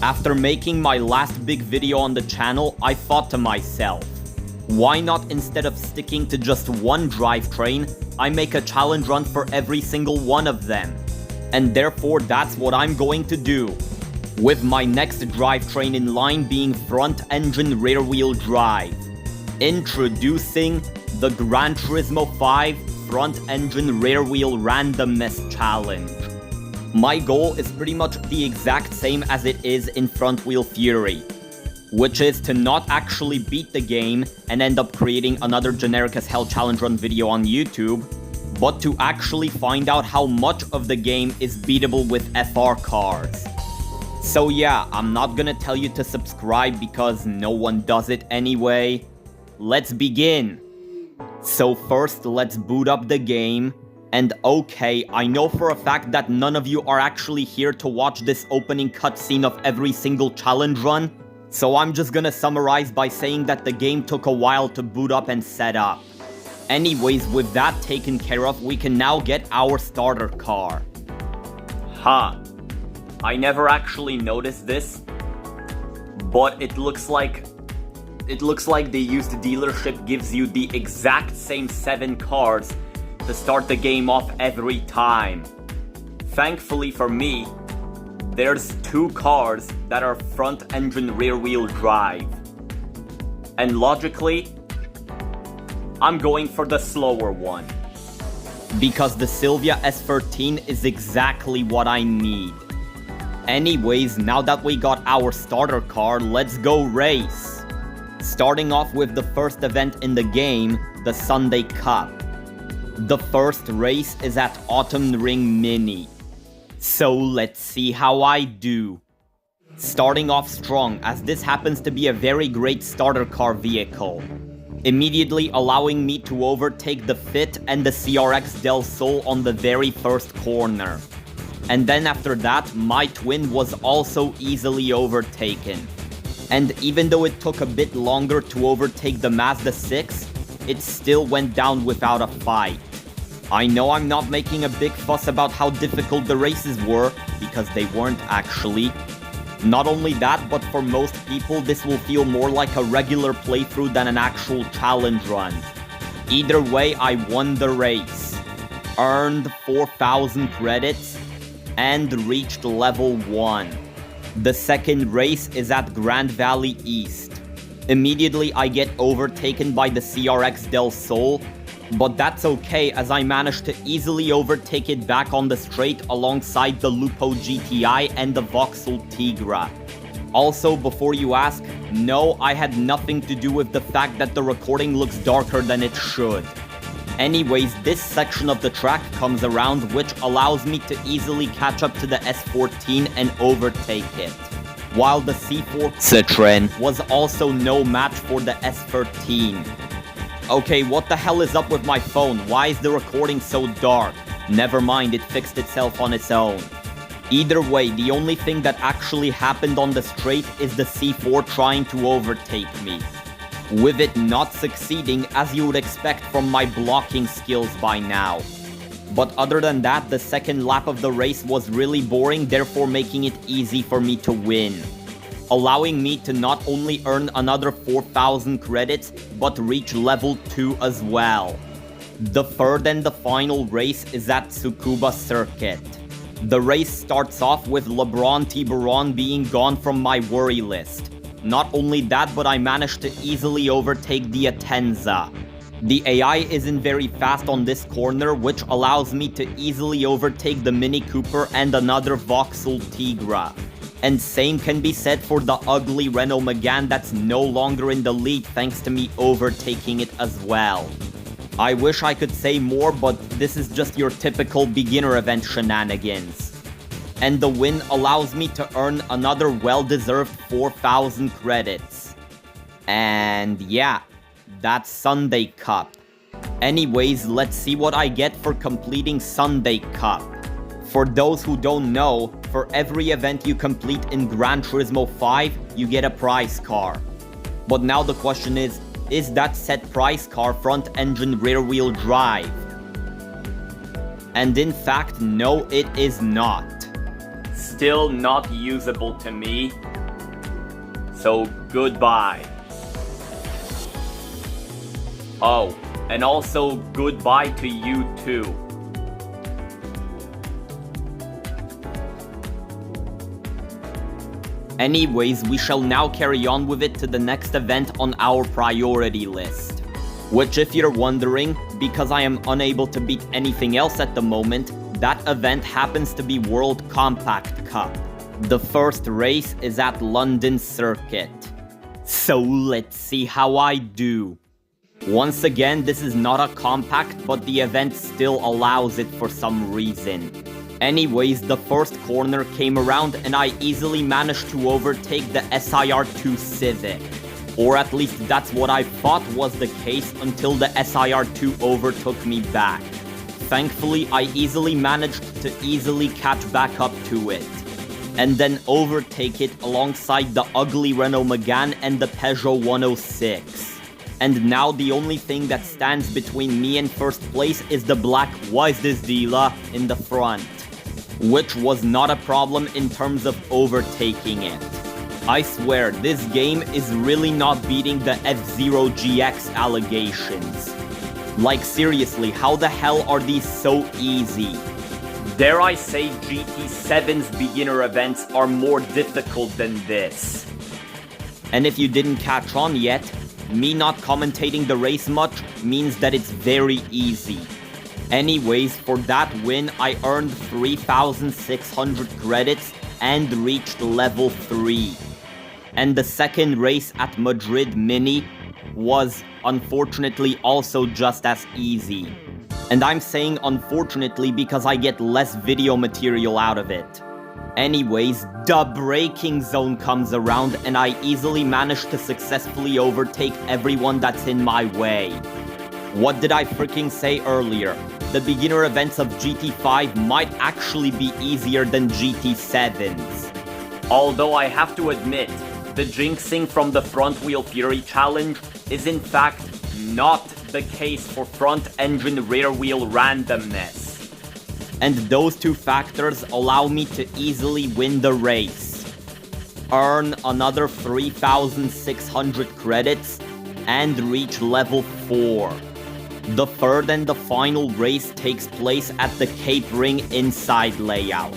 After making my last big video on the channel, I thought to myself, why not, instead of sticking to just one drivetrain, I make a challenge run for every single one of them? And therefore that's what I'm going to do, with my next drivetrain in line being front engine rear wheel drive. Introducing the Gran Turismo 5 front engine rear wheel randomness challenge. My goal is pretty much the exact same as it is in Front Wheel Fury, which is to not actually beat the game and end up creating another generic as hell challenge run video on YouTube, but to actually find out how much of the game is beatable with FR cars. So yeah, I'm not gonna tell you to subscribe because no one does it anyway. Let's begin. So first, let's boot up the game. And okay, I know for a fact that none of you are actually here to watch this opening cutscene of every single challenge run, so I'm just gonna summarize by saying that the game took a while to boot up and set up. Anyways, with that taken care of, we can now get our starter car. I never actually noticed this, but it looks like the used dealership gives you the exact same 7 cars to start the game off every time. Thankfully for me, there's 2 cars that are front engine rear wheel drive. And logically, I'm going for the slower one, because the Silvia S13 is exactly what I need. Anyways, now that we got our starter car, let's go race. Starting off with the first event in the game, the Sunday Cup. The first race is at Autumn Ring Mini. So let's see how I do. Starting off strong, as this happens to be a very great starter car vehicle, immediately allowing me to overtake the Fit and the CRX Del Sol on the very first corner. And then after that, my twin was also easily overtaken. And even though it took a bit longer to overtake the Mazda 6, it still went down without a fight. I know I'm not making a big fuss about how difficult the races were, because they weren't actually. Not only that, but for most people this will feel more like a regular playthrough than an actual challenge run. Either way, I won the race, earned 4,000 credits, and reached level 1. The second race is at Grand Valley East. Immediately I get overtaken by the CRX Del Sol, but that's okay as I managed to easily overtake it back on the straight alongside the Lupo GTI and the Vauxhall Tigra. Also, before you ask, no, I had nothing to do with the fact that the recording looks darker than it should. Anyways, this section of the track comes around, which allows me to easily catch up to the S14 and overtake it, while the C4 Citroen was also no match for the S13. Okay, what the hell is up with my phone? Why is the recording so dark? Never mind, it fixed itself on its own. Either way, the only thing that actually happened on the straight is the C4 trying to overtake me, with it not succeeding, as you would expect from my blocking skills by now. But other than that, the second lap of the race was really boring, therefore making it easy for me to win, allowing me to not only earn another 4,000 credits, but reach level 2 as well. The third and the final race is at Tsukuba Circuit. The race starts off with LeBron Tiburon being gone from my worry list. Not only that, but I managed to easily overtake the Atenza. The AI isn't very fast on this corner, which allows me to easily overtake the Mini Cooper and another Vauxhall Tigra. And same can be said for the ugly Renault Megane that's no longer in the lead thanks to me overtaking it as well. I wish I could say more, but this is just your typical beginner event shenanigans. And the win allows me to earn another well-deserved 4,000 credits. And yeah, that's Sunday Cup. Anyways, let's see what I get for completing Sunday Cup. For those who don't know, for every event you complete in Gran Turismo 5, you get a prize car. But now the question is that said prize car front engine rear wheel drive? And in fact, no, it is not. still not usable to me. So goodbye. Oh, and also goodbye to you too. Anyways, we shall now carry on with it to the next event on our priority list. Which, if you're wondering, because I am unable to beat anything else at the moment, that event happens to be World Compact Cup. The first race is at London Circuit. So let's see how I do. Once again, this is not a compact, but the event still allows it for some reason. Anyways, the first corner came around and I easily managed to overtake the SIR2 Civic. Or at least that's what I thought was the case until the SIR2 overtook me back. Thankfully, I easily managed to catch back up to it. And then overtake it alongside the ugly Renault Megane and the Peugeot 106. And now the only thing that stands between me and first place is the black "Why is this dealer?" in the front. Which was not a problem in terms of overtaking it. I swear, this game is really not beating the F-Zero GX allegations. Like seriously, how the hell are these so easy? Dare I say GT7's beginner events are more difficult than this. And if you didn't catch on yet, me not commentating the race much means that it's very easy. Anyways, for that win, I earned 3,600 credits and reached level 3. And the second race at Madrid Mini was, unfortunately, also just as easy. And I'm saying unfortunately because I get less video material out of it. Anyways, the braking zone comes around and I easily manage to successfully overtake everyone that's in my way. What did I freaking say earlier? The beginner events of GT5 might actually be easier than GT7's. Although I have to admit, the jinxing from the front wheel Fury challenge is in fact not the case for front engine rear wheel randomness. And those two factors allow me to easily win the race, earn another 3,600 credits, and reach level 4. The third and the final race takes place at the Cape Ring inside layout.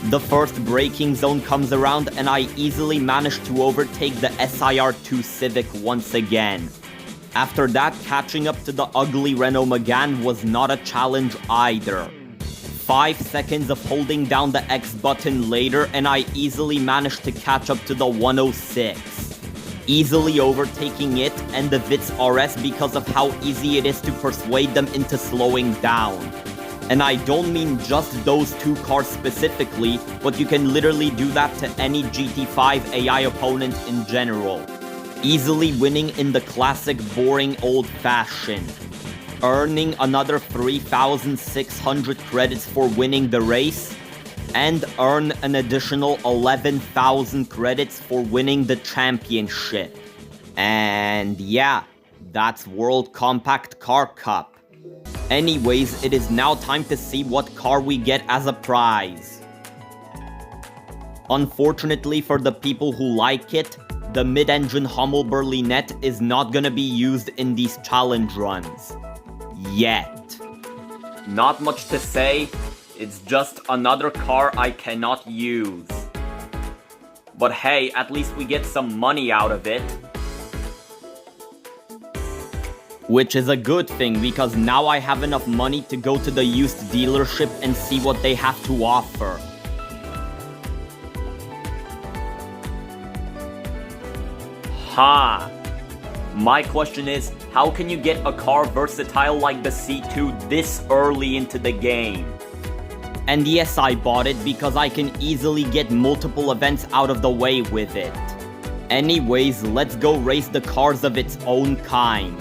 The first braking zone comes around and I easily managed to overtake the SIR2 Civic once again. After that, catching up to the ugly Renault Megane was not a challenge either. 5 seconds of holding down the X button later and I easily managed to catch up to the 106. Easily overtaking it and the Vitz RS because of how easy it is to persuade them into slowing down. And I don't mean just those two cars specifically, but you can literally do that to any GT5 AI opponent in general. Easily winning in the classic boring old fashion. Earning another 3,600 credits for winning the race, and earn an additional 11,000 credits for winning the championship. And yeah, that's World Compact Car Cup. Anyways, it is now time to see what car we get as a prize. Unfortunately for the people who like it, the mid-engine Hummel Berlinette is not gonna be used in these challenge runs. Yet. Not much to say, it's just another car I cannot use. But hey, at least we get some money out of it. Which is a good thing, because now I have enough money to go to the used dealership and see what they have to offer. Ha! My question is, how can you get a car versatile like the C2 this early into the game? And yes, I bought it because I can easily get multiple events out of the way with it. Anyways, let's go race the cars of its own kind.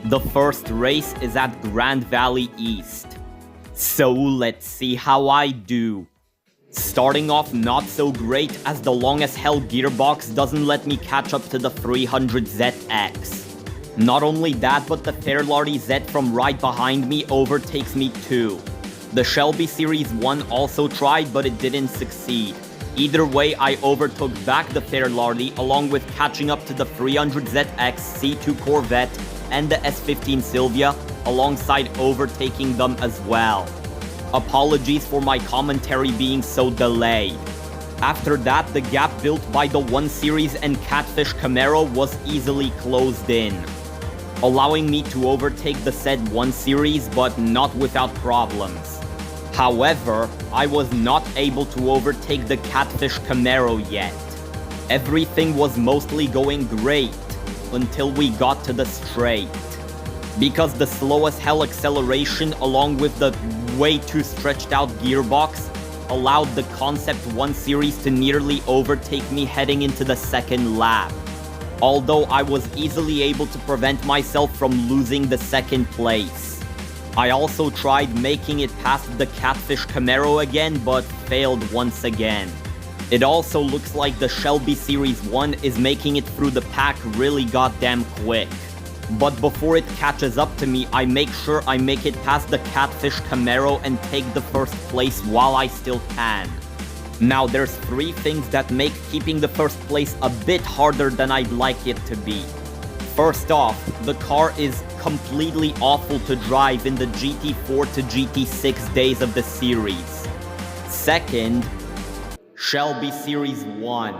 The first race is at Grand Valley East. So let's see how I do. Starting off not so great, as the long as hell gearbox doesn't let me catch up to the 300ZX. Not only that, but the Fairlady Z from right behind me overtakes me too. The Shelby Series 1 also tried, but it didn't succeed. Either way, I overtook back the Fairlardy along with catching up to the 300ZX C2 Corvette and the S15 Silvia, alongside overtaking them as well. Apologies for my commentary being so delayed. After that, the gap built by the 1 Series and Catfish Camaro was easily closed in, allowing me to overtake the said 1 Series, but not without problems. However, I was not able to overtake the Catfish Camaro yet. Everything was mostly going great until we got to the straight, because the slow as hell acceleration along with the way too stretched out gearbox allowed the Concept 1 Series to nearly overtake me heading into the second lap. Although I was easily able to prevent myself from losing the second place. I also tried making it past the Catfish Camaro again, but failed once again. It also looks like the Shelby Series 1 is making it through the pack really goddamn quick. But before it catches up to me, I make sure I make it past the Catfish Camaro and take the first place while I still can. Now there's 3 things that make keeping the first place a bit harder than I'd like it to be. First off, the car is completely awful to drive in the GT4 to GT6 days of the series. Second, Shelby Series 1.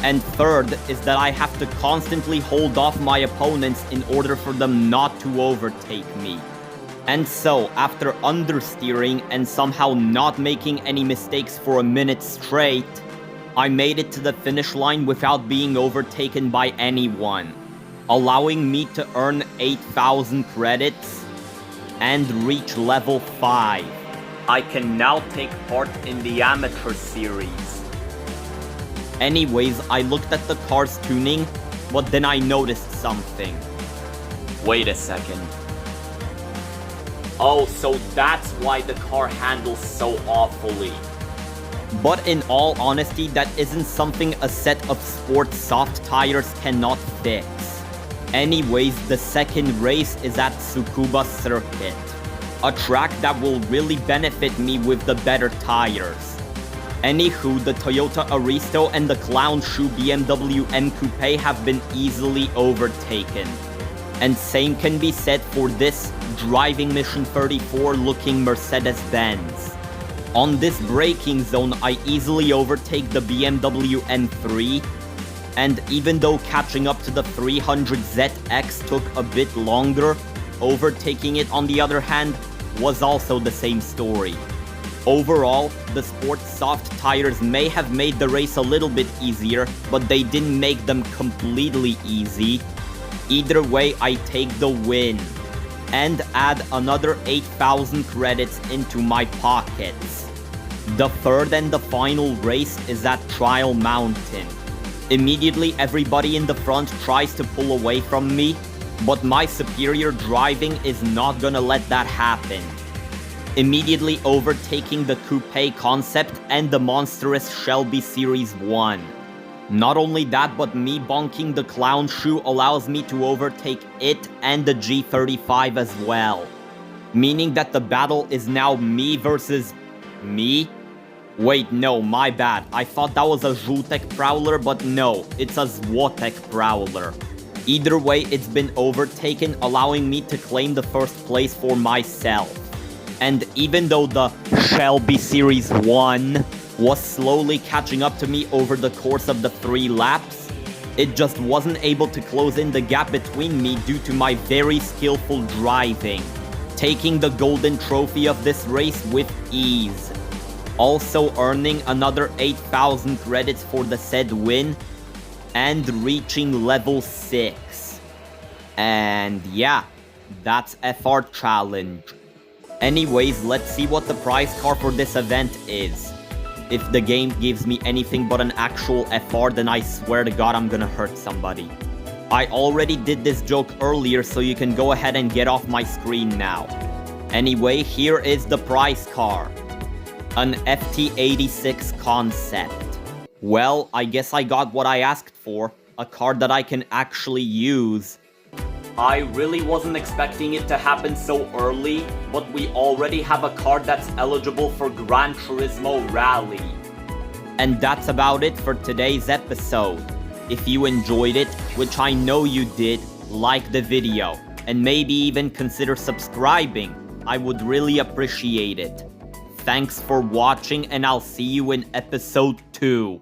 And third is that I have to constantly hold off my opponents in order for them not to overtake me. And so, after understeering and somehow not making any mistakes for a minute straight, I made it to the finish line without being overtaken by anyone, allowing me to earn 8,000 credits and reach level 5. I can now take part in the Amateur Series. Anyways, I looked at the car's tuning, but then I noticed something. Wait a second. Oh, so that's why the car handles so awfully. But in all honesty, that isn't something a set of sport soft tires cannot fix. Anyways, the second race is at Tsukuba Circuit, a track that will really benefit me with the better tires. Anywho, the Toyota Aristo and the Clown Shoe BMW M Coupe have been easily overtaken. And same can be said for this Driving Mission 34 looking Mercedes-Benz. On this braking zone, I easily overtake the BMW M3, and even though catching up to the 300ZX took a bit longer, overtaking it on the other hand was also the same story. Overall, the sport soft tires may have made the race a little bit easier, but they didn't make them completely easy. Either way, I take the win, and add another 8,000 credits into my pockets. The third and the final race is at Trial Mountain. Immediately, everybody in the front tries to pull away from me, but my superior driving is not gonna let that happen. Immediately overtaking the Coupe Concept and the monstrous Shelby Series 1. Not only that, but me bonking the Clown Shoe allows me to overtake it and the G35 as well. Meaning that the battle is now me versus me? Wait, no, my bad. I thought that was a Zhutek Prowler, but no, it's a Zwotek Prowler. Either way, it's been overtaken, allowing me to claim the first place for myself. And even though the Shelby Series 1 was slowly catching up to me over the course of the 3 laps, it just wasn't able to close in the gap between me due to my very skillful driving, taking the golden trophy of this race with ease. Also earning another 8,000 credits for the said win, and reaching level 6. And yeah, that's FR Challenge. Anyways, let's see what the prize car for this event is. If the game gives me anything but an actual FR, then I swear to God I'm gonna hurt somebody. I already did this joke earlier, so you can go ahead and get off my screen now. Anyway, here is the prize car. An FT86 Concept. Well, I guess I got what I asked for. A car that I can actually use. I really wasn't expecting it to happen so early, but we already have a card that's eligible for Gran Turismo Rally. And that's about it for today's episode. If you enjoyed it, which I know you did, like the video, and maybe even consider subscribing. I would really appreciate it. Thanks for watching, and I'll see you in episode 2.